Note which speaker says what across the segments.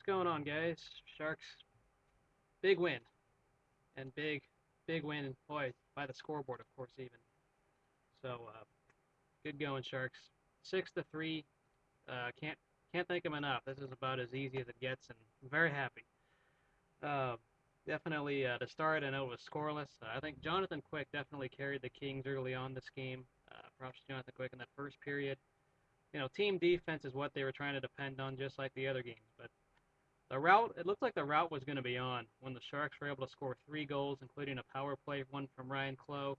Speaker 1: going on, guys? Sharks, big win, and big win, boy, by the scoreboard, of course, even. So, good going, Sharks. 6-3. Can't thank them enough. This is about as easy as it gets, and I'm very happy. Uh, definitely to start, I know it was scoreless. I think Jonathan Quick definitely carried the Kings early on this game. Props to Jonathan Quick in that first period. Team defense is what they were trying to depend on, just like the other games. But the route, it looked like the route was going to be on when the Sharks were able to score 3 goals, including a power play, one from Ryan Clough.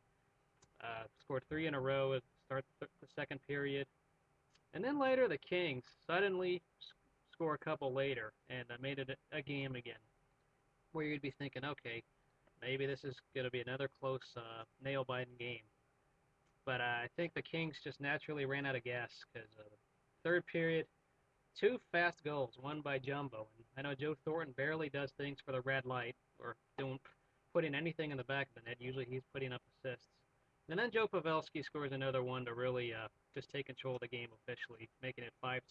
Speaker 1: Scored 3 in a row at the second period. And then later, the Kings suddenly score a couple later and made it a game again, where you'd be thinking, okay, maybe this is going to be another close, nail-biting game. But I think the Kings just naturally ran out of gas because third period, 2 fast goals, one by Jumbo. And I know Joe Thornton barely does things for the red light or don't putting anything in the back of the net. Usually he's putting up assists. And then Joe Pavelski scores another one to really just take control of the game officially, making it 5-2.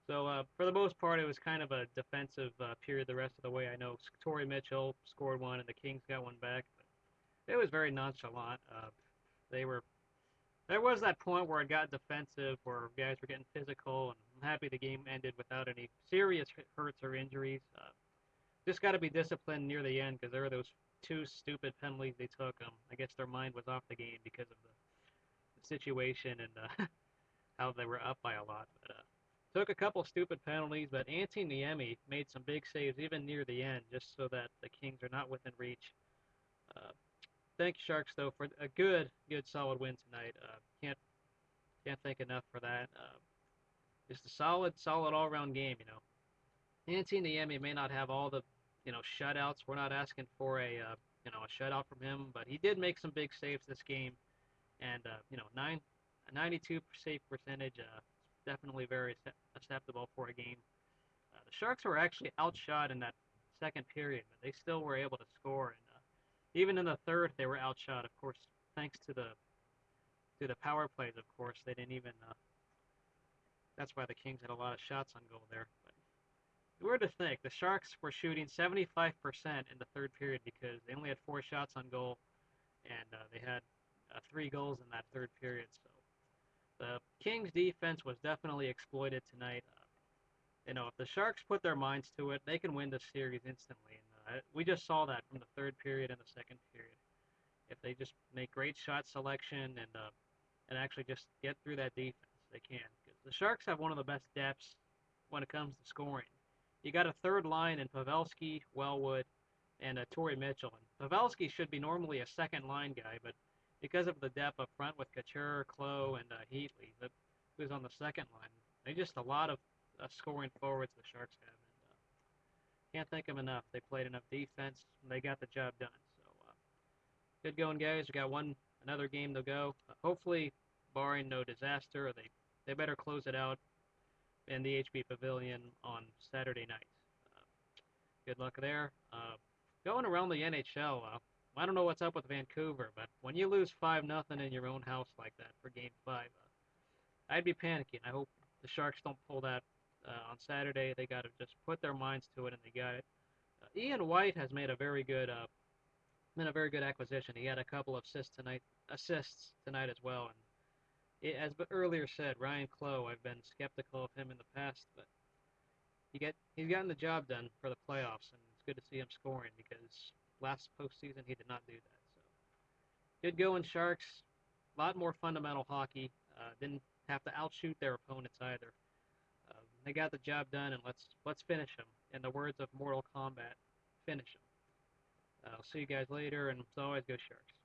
Speaker 1: So for the most part, it was kind of a defensive period the rest of the way. I know Torrey Mitchell scored one and the Kings got one back, but it was very nonchalant. They were there was that point where it got defensive, where guys were getting physical, and I'm happy the game ended without any serious hurts or injuries. Just got to be disciplined near the end because there were those 2 stupid penalties they took. I guess their mind was off the game because of the situation and how they were up by a lot. But took a couple stupid penalties, but Antti Niemi made some big saves even near the end, just so that the Kings are not within reach. Uh, thank you, Sharks, though, for a good, solid win tonight. Can't thank enough for that. Just a solid all-around game. Antti Niemi may not have all the shutouts. We're not asking for a shutout from him, but he did make some big saves this game, and a 92 save percentage. Definitely very acceptable for a game. The Sharks were actually outshot in that second period, but they still were able to score. And even in the third, they were outshot. Of course, thanks to the power plays. Of course, they didn't even. That's why the Kings had a lot of shots on goal there. But weird to think the Sharks were shooting 75% in the third period because they only had 4 shots on goal, and they had 3 goals in that third period. So the Kings defense was definitely exploited tonight. If the Sharks put their minds to it, they can win this series instantly. And we just saw that from the third period and the second period. If they just make great shot selection and actually just get through that defense, they can. Because the Sharks have one of the best depths when it comes to scoring. You got a third line in Pavelski, Wellwood, and Torrey Mitchell. And Pavelski should be normally a second line guy, but because of the depth up front with Couture, Clough, and Heatley, who's on the second line, they just a lot of scoring forwards the Sharks have. And can't thank them enough. They played enough defense, and they got the job done. So good going, guys. We got another game to go. Hopefully, barring no disaster, they better close it out in the HB Pavilion on Saturday night. Uh, Good luck there. Going around the NHL, I don't know what's up with Vancouver, but when you lose 5-0 in your own house like that for Game 5, I'd be panicking. I hope the Sharks don't pull that on Saturday. They got to just put their minds to it, and they got it. Ian White has made a very good acquisition. He had a couple of assists tonight as well. And as earlier said, Ryan Clough, I've been skeptical of him in the past, but he's gotten the job done for the playoffs, and it's good to see him scoring because last postseason he did not do that. So good going, Sharks. A lot more fundamental hockey. Didn't have to outshoot their opponents either. They got the job done, and let's finish them. In the words of Mortal Kombat, finish them. I'll see you guys later, and as always, go Sharks.